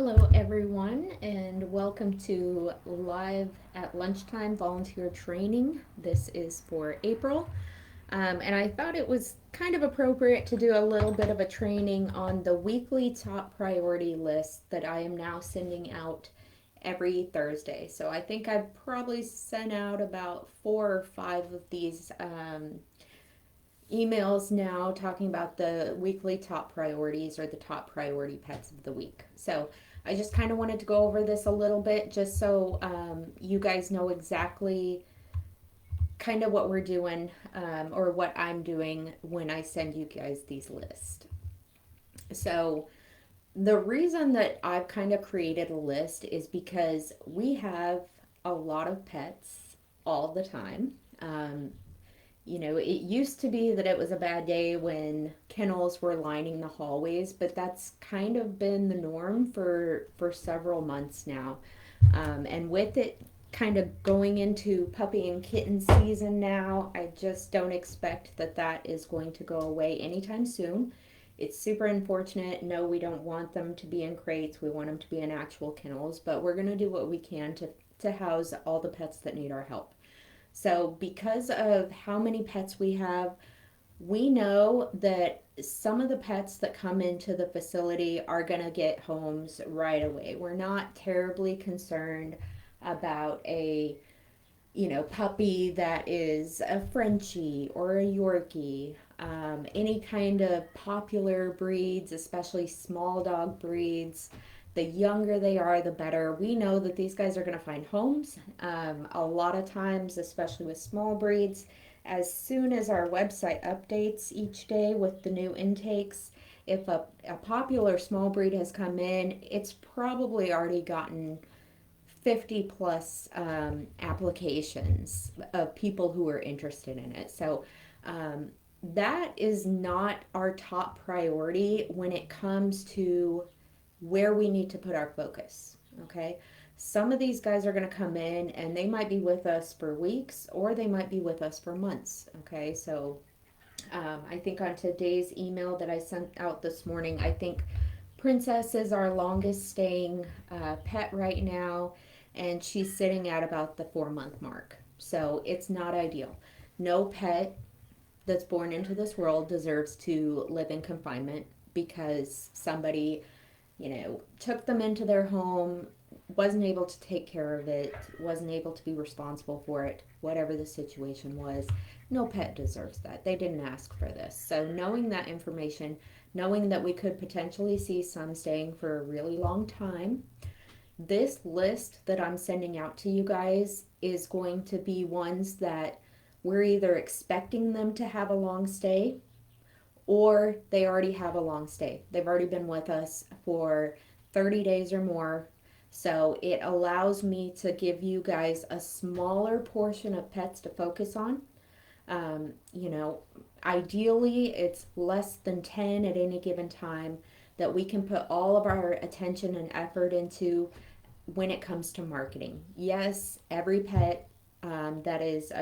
Hello, everyone, and welcome to Live at Lunchtime Volunteer Training. This is for April, and I thought it was kind of appropriate to do a little bit of a training on the weekly top priority list that I am now sending out every Thursday. So I think I've probably sent out about 4 or 5 of these emails now talking about the weekly top priorities or the top priority pets of the week. So I just kind of wanted to go over this a little bit just so you guys know exactly kind of what we're doing or what I'm doing when I send you guys these lists. So the reason that I've kind of created a list is because we have a lot of pets all the time. It used to be that it was a bad day when kennels were lining the hallways, but that's kind of been the norm for several months now. And with it kind of going into puppy and kitten season now, I just don't expect that that is going to go away anytime soon. It's super unfortunate. No, we don't want them to be in crates. We want them to be in actual kennels, but we're going to do what we can to house all the pets that need our help. So, because of how many pets we have, we know that some of the pets that come into the facility are going to get homes right away. We're not terribly concerned about a puppy that is a Frenchie or a Yorkie. Any kind of popular breeds, especially small dog breeds, the younger they are, the better. We know that these guys are going to find homes. A lot of times, especially with small breeds, as soon as our website updates each day with the new intakes, if a popular small breed has come in, it's probably already gotten 50 plus applications of people who are interested in it. So that is not our top priority when it comes to where we need to put our focus. Okay. Some of these guys are going to come in and they might be with us for weeks or they might be with us for months. Okay. So I think on today's email that I sent out this morning, I think Princess is our longest staying pet right now, and she's sitting at about the 4 month mark. So it's not ideal. No pet that's born into this world deserves to live in confinement because somebody, took them into their home, wasn't able to take care of it, wasn't able to be responsible for it, whatever the situation was. No pet deserves that. They didn't ask for this. So, knowing that information, knowing that we could potentially see some staying for a really long time, this list that I'm sending out to you guys is going to be ones that we're either expecting them to have a long stay or they already have a long stay. They've already been with us for 30 days or more. So it allows me to give you guys a smaller portion of pets to focus on. Um, you know, Ideally, it's less than 10 at any given time that we can put all of our attention and effort into when it comes to marketing. Yes, every pet that is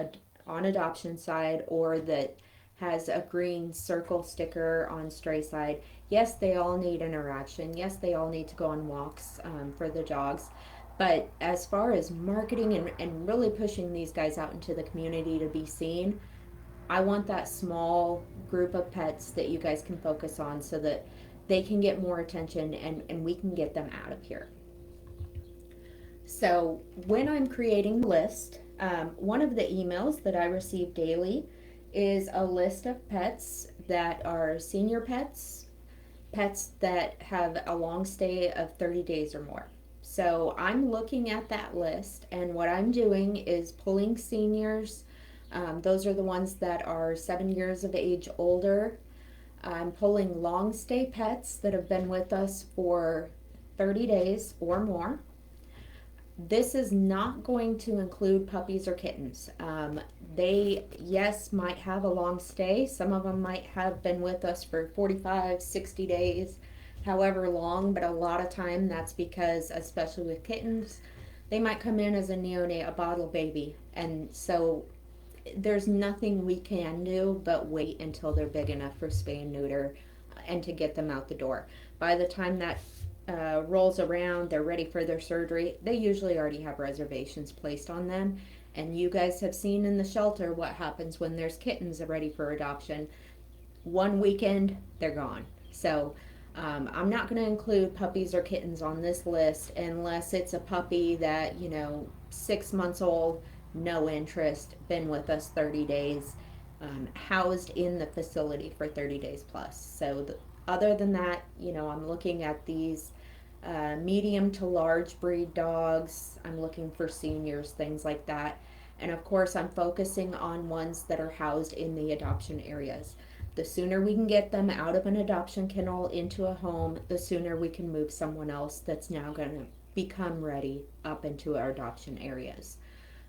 on adoption side or that has a green circle sticker on stray side, yes, they all need interaction. Yes, they all need to go on walks for the dogs. But as far as marketing and really pushing these guys out into the community to be seen, I want that small group of pets that you guys can focus on so that they can get more attention and we can get them out of here. So when I'm creating the list, one of the emails that I receive daily is a list of pets that are senior pets, pets that have a long stay of 30 days or more. So I'm looking at that list, and what I'm doing is pulling seniors. Those are the ones that are 7 years of age older. I'm pulling long stay pets that have been with us for 30 days or more. This is not going to include puppies or kittens. They, yes, might have a long stay. Some of them might have been with us for 45, 60 days, however long, but a lot of time that's because, especially with kittens, they might come in as a neonate, a bottle baby. And so there's nothing we can do but wait until they're big enough for spay and neuter and to get them out the door. By the time that rolls around, they're ready for their surgery, they usually already have reservations placed on them. And you guys have seen in the shelter what happens when there's kittens ready for adoption. One weekend, they're gone. So I'm not going to include puppies or kittens on this list unless it's a puppy that, 6 months old, no interest, been with us 30 days, housed in the facility for 30 days plus. So, other than that, I'm looking at these medium to large breed dogs. I'm looking for seniors, things like that. And of course, I'm focusing on ones that are housed in the adoption areas. The sooner we can get them out of an adoption kennel into a home, the sooner we can move someone else that's now going to become ready up into our adoption areas.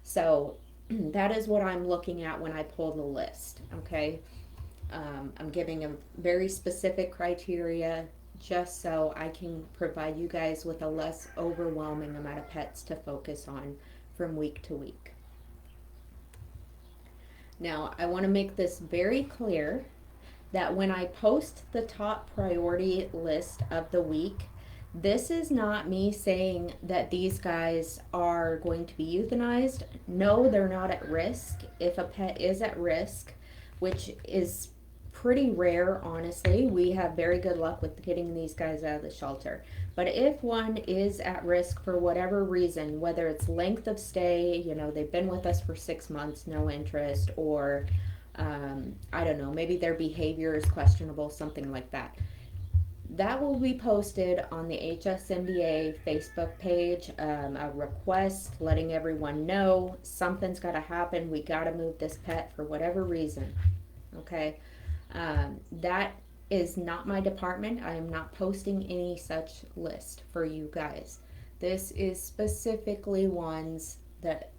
So that is what I'm looking at when I pull the list, okay? I'm giving a very specific criteria just so I can provide you guys with a less overwhelming amount of pets to focus on from week to week. Now, I want to make this very clear that when I post the top priority list of the week, this is not me saying that these guys are going to be euthanized. No, they're not at risk. If a pet is at risk, which is pretty rare, honestly, we have very good luck with getting these guys out of the shelter. But if one is at risk for whatever reason, whether it's length of stay, they've been with us for 6 months, no interest, or I don't know, maybe their behavior is questionable, something like that. That will be posted on the HSNDA Facebook page, a request letting everyone know something's got to happen. We got to move this pet for whatever reason. Okay, that is not my department. I am not posting any such list for you guys. This is specifically ones that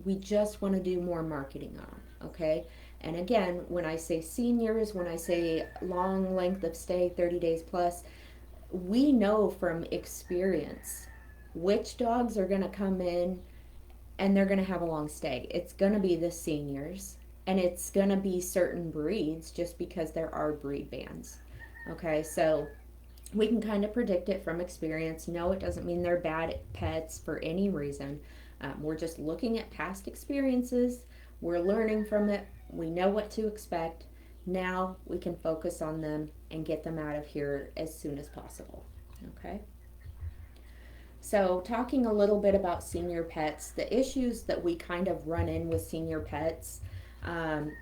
we just want to do more marketing on, okay? And again, when I say seniors, when I say long length of stay, 30 days plus, we know from experience which dogs are going to come in and they're going to have a long stay. It's going to be the seniors, and it's going to be certain breeds just because there are breed bans. Okay, so we can kind of predict it from experience. No, it doesn't mean they're bad pets for any reason. We're just looking at past experiences. We're learning from it. We know what to expect. Now we can focus on them and get them out of here as soon as possible. Okay? So, talking a little bit about senior pets, the issues that we kind of run in with senior pets, um,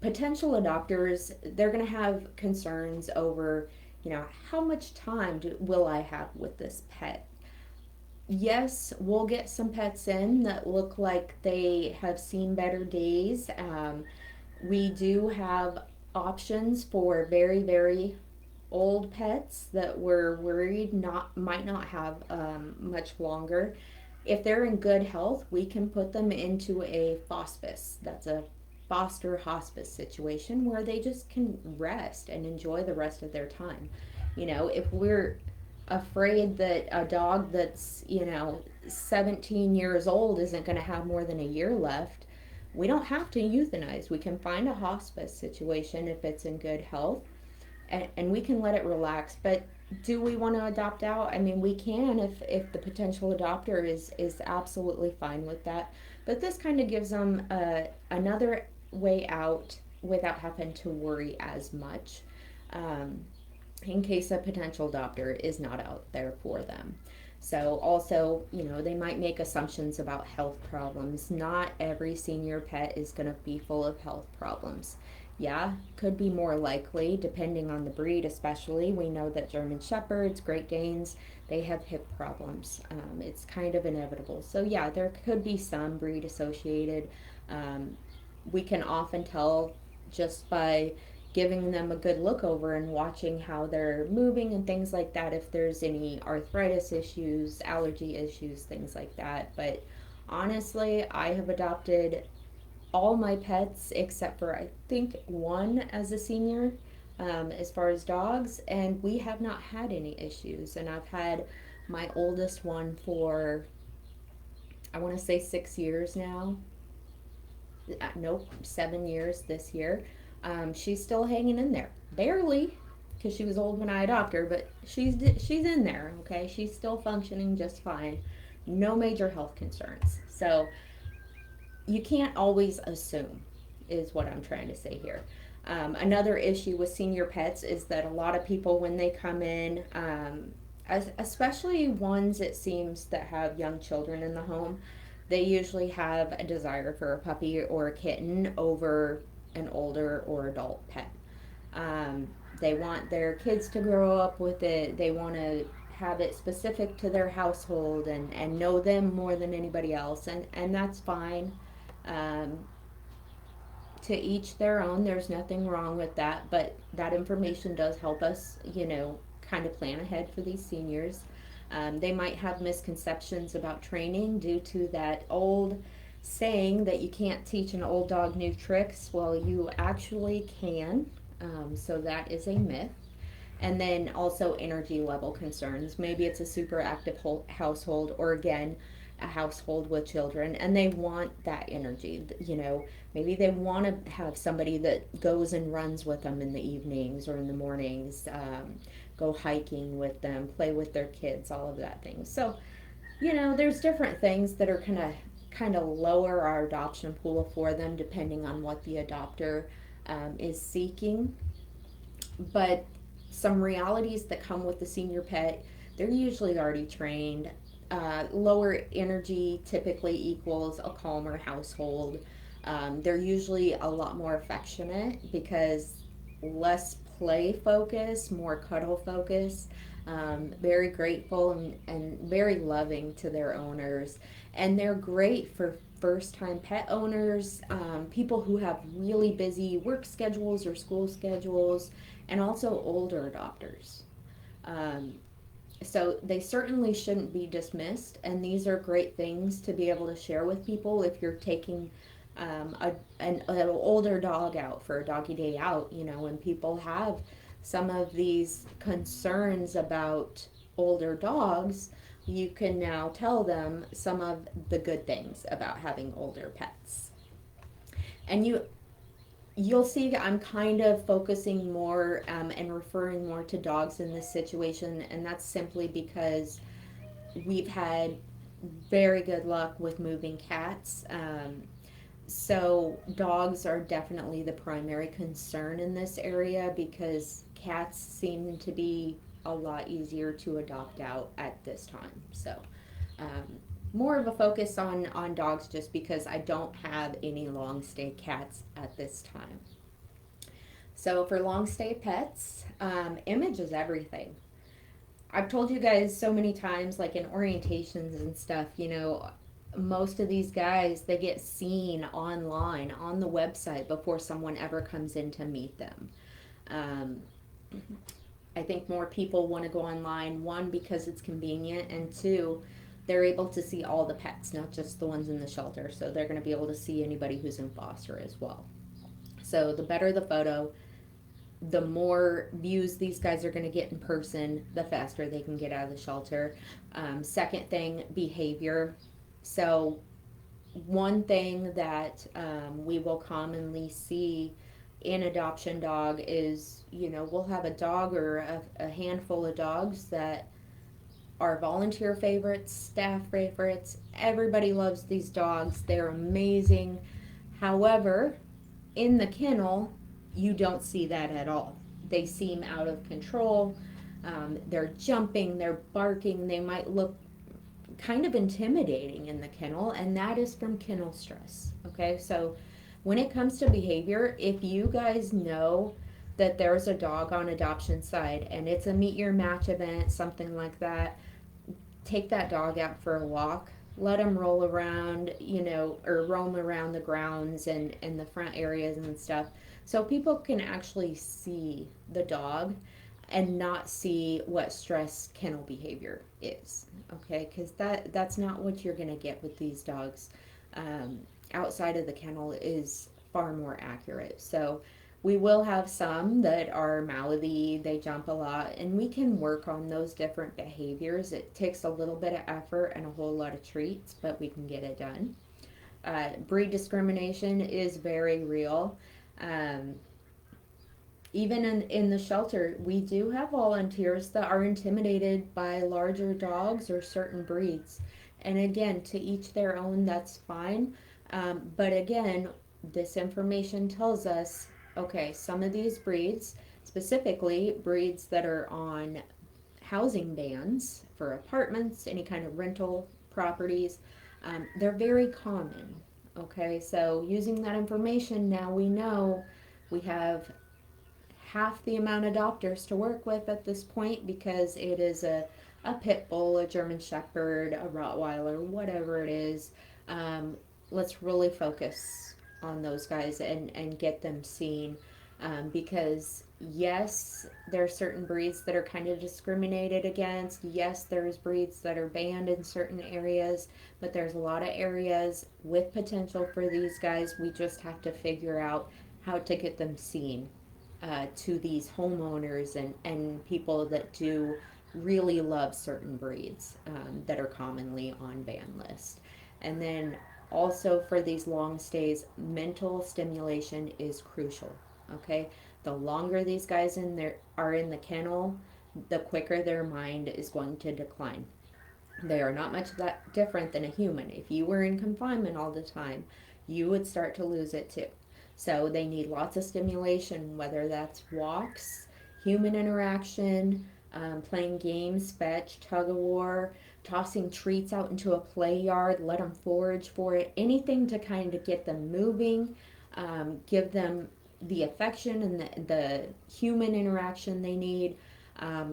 potential adopters, they're going to have concerns over, how much time will I have with this pet? Yes, we'll get some pets in that look like they have seen better days. We do have options for very, very old pets that we're worried might not have much longer. If they're in good health, we can put them into a hospice. That's a foster hospice situation where they just can rest and enjoy the rest of their time. If we're afraid that a dog that's 17 years old isn't going to have more than a year left, we don't have to euthanize. We can find a hospice situation if it's in good health, and we can let it relax. But do we want to adopt out? I mean, we can if the potential adopter is absolutely fine with that. But this kind of gives them another way out without having to worry as much. In case a potential adopter is not out there for them. So also, they might make assumptions about health problems. Not every senior pet is going to be full of health problems. Yeah, could be more likely depending on the breed, especially. We know that German Shepherds, Great Danes, they have hip problems. It's kind of inevitable. So yeah, there could be some breed associated. We can often tell just by giving them a good look over and watching how they're moving and things like that, if there's any arthritis issues, allergy issues, things like that. But honestly, I have adopted all my pets except for I think one as a senior, as far as dogs, and we have not had any issues. And I've had my oldest one for, I want to say 6 years now. Nope, 7 years this year. She's still hanging in there, barely, because she was old when I adopted her, but she's in there, okay? She's still functioning just fine. No major health concerns. So you can't always assume, is what I'm trying to say here. Another issue with senior pets is that a lot of people, when they come in, especially ones it seems that have young children in the home, they usually have a desire for a puppy or a kitten over an older or adult pet. Um, they want their kids to grow up with it. They want to have it specific to their household and know them more than anybody else. And that's fine. Um, to each their own. There's nothing wrong with that. But that information does help us, kind of plan ahead for these seniors. They might have misconceptions about training due to that old saying that you can't teach an old dog new tricks. Well, you actually can. So that is a myth. And then also energy level concerns. Maybe it's a super active household, or again, a household with children, and they want that energy. Maybe they want to have somebody that goes and runs with them in the evenings or in the mornings, go hiking with them, play with their kids, all of that thing. So, there's different things that are kind of lower our adoption pool for them depending on what the adopter is seeking. But some realities that come with the senior pet, they're usually already trained. Lower energy typically equals a calmer household. They're usually a lot more affectionate because less play focus, more cuddle focus. Very grateful and very loving to their owners. And they're great for first time pet owners, people who have really busy work schedules or school schedules, and also older adopters. Um, so they certainly shouldn't be dismissed, and these are great things to be able to share with people if you're taking an older dog out for a doggy day out, and people have some of these concerns about older dogs. You can now tell them some of the good things about having older pets. And you'll see I'm kind of focusing more and referring more to dogs in this situation, and that's simply because we've had very good luck with moving cats. So dogs are definitely the primary concern in this area because cats seem to be a lot easier to adopt out at this time. So more of a focus on dogs just because I don't have any long stay cats at this time. So for long stay pets, image is everything. I've told you guys so many times, like in orientations and stuff, most of these guys, they get seen online on the website before someone ever comes in to meet them. Um, I think more people want to go online, one, because it's convenient, and two, they're able to see all the pets, not just the ones in the shelter. So they're going to be able to see anybody who's in foster as well. So the better the photo, the more views these guys are going to get in person, the faster they can get out of the shelter. Second thing, behavior. So, one thing that we will commonly see in adoption dog is, we'll have a dog or a handful of dogs that are volunteer favorites, staff favorites. Everybody loves these dogs, they're amazing. However, in the kennel, you don't see that at all. They seem out of control. They're jumping, they're barking, they might look kind of intimidating in the kennel, and that is from kennel stress. Okay, so when it comes to behavior, if you guys know that there's a dog on adoption side and it's a meet your match event, something like that, take that dog out for a walk. Let him roll around, or roam around the grounds and the front areas and stuff, so people can actually see the dog and not see what stress kennel behavior is. Okay, because that's not what you're going to get with these dogs. Outside of the kennel is far more accurate. So we will have some that are mouthy, they jump a lot, and we can work on those different behaviors. It takes a little bit of effort and a whole lot of treats, but we can get it done. Breed discrimination is very real. Um, Even in the shelter, we do have volunteers that are intimidated by larger dogs or certain breeds. And again, to each their own, that's fine. But again, this information tells us okay, some of these breeds, specifically breeds that are on housing bans for apartments, any kind of rental properties, they're very common. Okay, so using that information, now we know we have half the amount of doctors to work with at this point because it is a pit bull, a German Shepherd, a Rottweiler, whatever it is. Um, let's really focus on those guys and get them seen because, yes, there are certain breeds that are kind of discriminated against. Yes, there's breeds that are banned in certain areas, but there's a lot of areas with potential for these guys. We just have to figure out how to get them seen to these homeowners and people that do really love certain breeds that are commonly on ban list. And then also for these long stays, mental stimulation is crucial. Okay, the longer these guys in there are in the kennel, the quicker their mind is going to decline. They are not much that different than a human. If you were in confinement all the time, you would start to lose it too. So they need lots of stimulation, whether that's walks, human interaction, playing games, fetch, tug of war, tossing treats out into a play yard, let them forage for it, anything to kind of get them moving, give them the affection and the human interaction they need,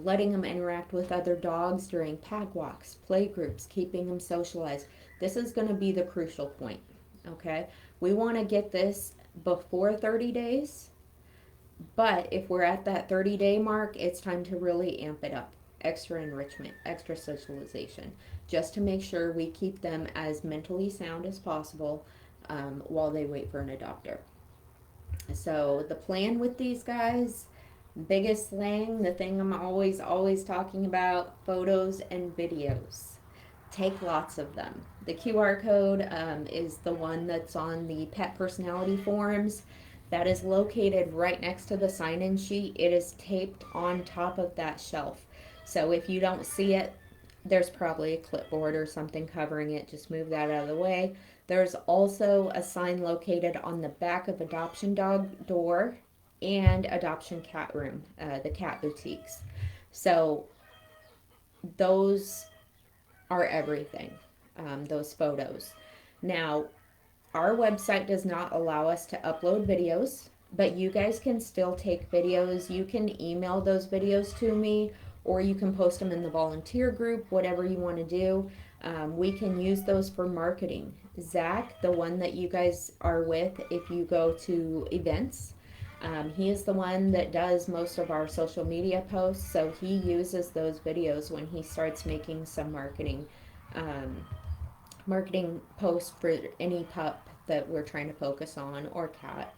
letting them interact with other dogs during pack walks, play groups, keeping them socialized. This is going to be the crucial point. Okay, we want to get this before 30 days, but if we're at that 30-day mark, it's time to really amp it up. Extra enrichment, extra socialization, just to make sure we keep them as mentally sound as possible while they wait for an adopter. So the plan with these guys, biggest thing, the thing I'm always talking about, photos and videos. Take lots of them. The QR code is the one that's on the pet personality forms. That is located right next to the sign-in sheet. It is taped on top of that shelf. So if you don't see it, there's probably a clipboard or something covering it. Just move that out of the way. There's also a sign located on the back of adoption dog door and adoption cat room, the cat boutiques. So those are everything, those photos. Now, our website does not allow us to upload videos, but you guys can still take videos. You can email those videos to me, or you can post them in the volunteer group, whatever you want to do. We can use those for marketing. Zach, the one that you guys are with, if you go to events, he is the one that does most of our social media posts, so he uses those videos when he starts making some um, marketing posts for any pup that we're trying to focus on or cat.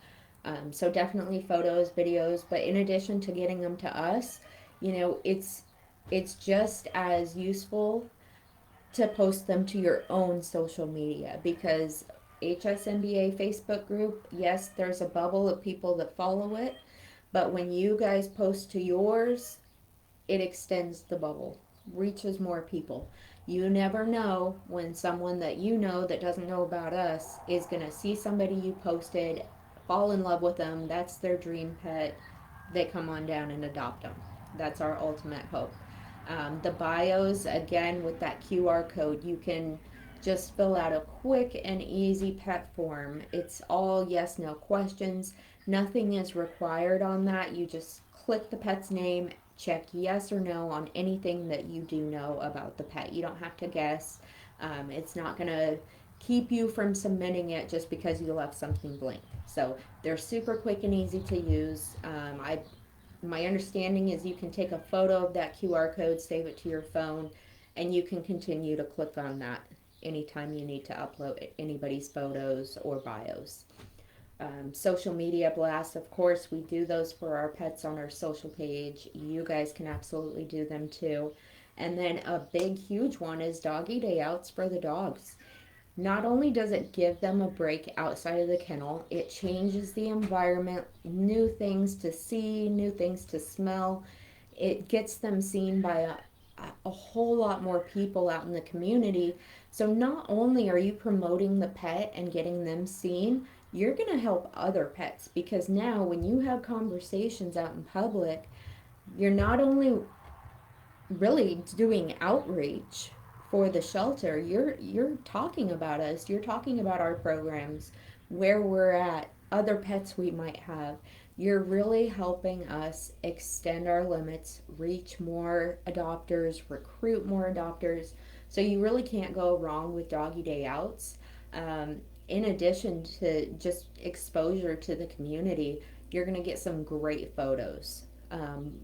So definitely photos, videos, but in addition to getting them to us, it's just as useful to post them to your own social media because HSNBA Facebook group, yes, there's a bubble of people that follow it, but when you guys post to yours, it extends the bubble, reaches more people. You never know when someone that you know that doesn't know about us is going to see somebody you posted, fall in love with them. That's their dream pet. They come on down and adopt them. That's our ultimate hope. The bios, again, with that QR code, you can just fill out a quick and easy pet form. It's all yes, no questions. Nothing is required on that. You just click the pet's name, check yes or no on anything that you do know about the pet. You don't have to guess. It's not going to keep you from submitting it just because you left something blank. So they're super quick and easy to use. My understanding is you can take a photo of that QR code, save it to your phone, and you can continue to click on that anytime you need to upload anybody's photos or bios. Social media blasts, of course, we do those for our pets on our social page. You guys can absolutely do them too. And then a big, huge one is doggy day outs for the dogs. not only does it give them a break outside of the kennel, it changes the environment, new things to see, new things to smell. It gets them seen by a whole lot more people out in the community. So not only are you promoting the pet and getting them seen, you're going to help other pets, because now when you have conversations out in public, you're not only really doing outreach for the shelter, you're talking about us, you're talking about our programs, where we're at, other pets we might have. You're really helping us extend our limits, reach more adopters, recruit more adopters. So you really can't go wrong with doggy day outs. In addition to just exposure to the community, you're going to get some great photos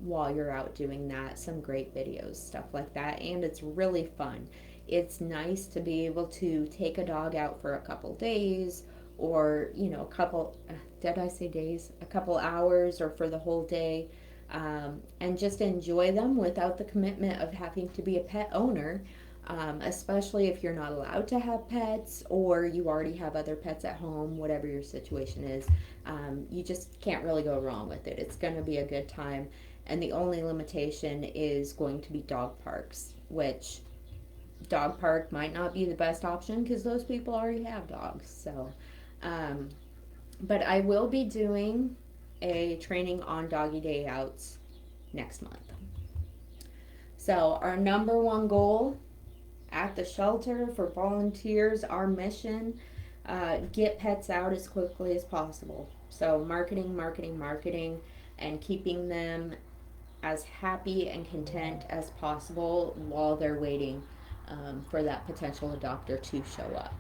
while you're out doing that, some great videos, stuff like that, and it's really fun. It's nice to be able to take a dog out for a couple days, or a couple, did I say days? A couple hours, or for the whole day, and just enjoy them without the commitment of having to be a pet owner. Especially if you're not allowed to have pets, or you already have other pets at home, whatever your situation is. You just can't really go wrong with it. It's going to be a good time. And the only limitation is going to be dog parks, which dog park might not be the best option because those people already have dogs. So, um, but I will be doing a training on doggy day outs next month. So, our number one goal at the shelter for volunteers, our mission, get pets out as quickly as possible. So marketing, marketing, marketing, and keeping them as happy and content as possible while they're waiting for that potential adopter to show up.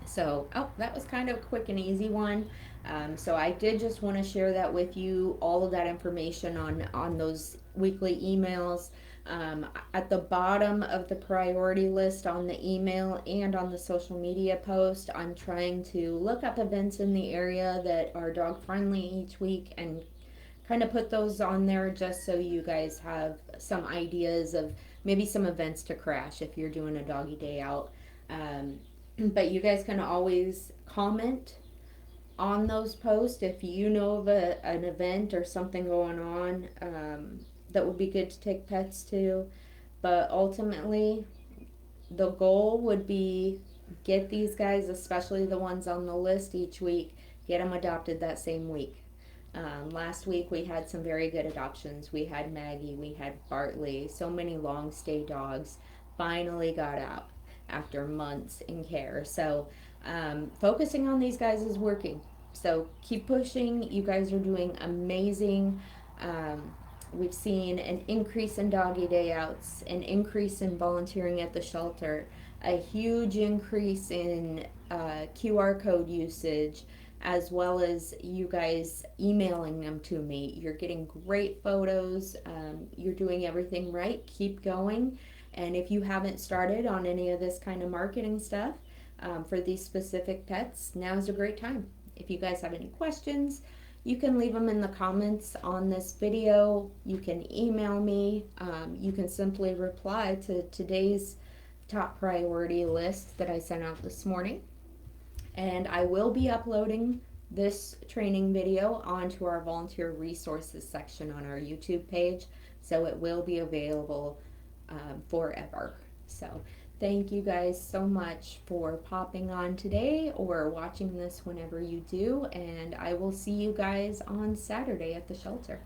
So, that was kind of a quick and easy one. So I did just want to share that with you, all of that information on those weekly emails. At the bottom of the priority list on the email and on the social media post, I'm trying to look up events in the area that are dog friendly each week and kind of put those on there, just so you guys have some ideas of maybe some events to crash if you're doing a doggy day out. But you guys can always comment on those posts if you know of an event or something going on, that would be good to take pets to. But ultimately, the goal would be get these guys, especially the ones on the list each week, get them adopted that same week. Last week we had some very good adoptions. We had Maggie, we had Bartley, so many long stay dogs finally got out after months in care. So focusing on these guys is working. So keep pushing. You guys are doing amazing. We've seen an increase in doggy day outs, an increase in volunteering at the shelter, a huge increase in QR code usage, as well as you guys emailing them to me. You're getting great photos. You're doing everything right. Keep going. And if you haven't started on any of this kind of marketing stuff for these specific pets, now is a great time. If you guys have any questions, you can leave them in the comments on this video. You can email me. You can simply reply to today's top priority list that I sent out this morning. And I will be uploading this training video onto our volunteer resources section on our YouTube page, so it will be available forever. So thank you guys so much for popping on today or watching this whenever you do, and I will see you guys on Saturday at the shelter.